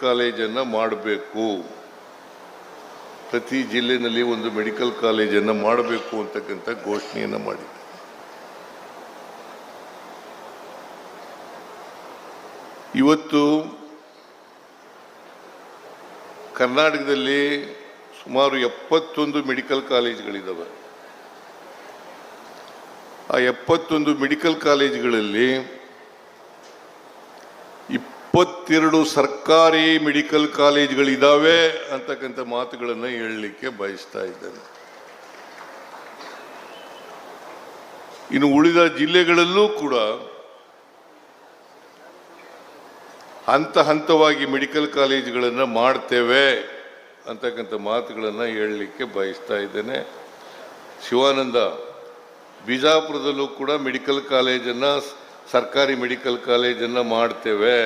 ಕಾಲೇಜನ್ನು ಮಾಡಬೇಕು, ಪ್ರತಿ ಜಿಲ್ಲೆಯಲ್ಲಿ ಒಂದು ಮೆಡಿಕಲ್ ಕಾಲೇಜನ್ನು ಮಾಡಬೇಕು ಅಂತಕ್ಕಂಥ ಘೋಷಣೆಯನ್ನು ಮಾಡಿದೆ. ಇವತ್ತು ಕರ್ನಾಟಕದಲ್ಲಿ ಸುಮಾರು 71 ಮೆಡಿಕಲ್ ಕಾಲೇಜುಗಳಿದ್ದಾವೆ. ಆ 71 ಮೆಡಿಕಲ್ ಕಾಲೇಜುಗಳಲ್ಲಿ 22 ಸರ್ಕಾರಿ ಮೆಡಿಕಲ್ ಕಾಲೇಜುಗಳಿದ್ದಾವೆ ಅಂತಕ್ಕಂಥ ಮಾತುಗಳನ್ನು ಹೇಳಲಿಕ್ಕೆ ಬಯಸ್ತಾ ಇದ್ದೇನೆ. ಇನ್ನು ಉಳಿದ ಜಿಲ್ಲೆಗಳಲ್ಲೂ ಕೂಡ ಹಂತವಾಗಿ ಮೆಡಿಕಲ್ ಕಾಲೇಜುಗಳನ್ನು ಮಾಡ್ತೇವೆ ಅಂತಕ್ಕಂಥ ಮಾತುಗಳನ್ನು ಹೇಳಲಿಕ್ಕೆ ಬಯಸ್ತಾ ಇದ್ದೇನೆ. ಶಿವಾನಂದ, ಬಿಜಾಪುರದಲ್ಲೂ ಕೂಡ ಮೆಡಿಕಲ್ ಕಾಲೇಜನ್ನು, ಸರ್ಕಾರಿ ಮೆಡಿಕಲ್ ಕಾಲೇಜನ್ನು ಮಾಡ್ತೇವೆ.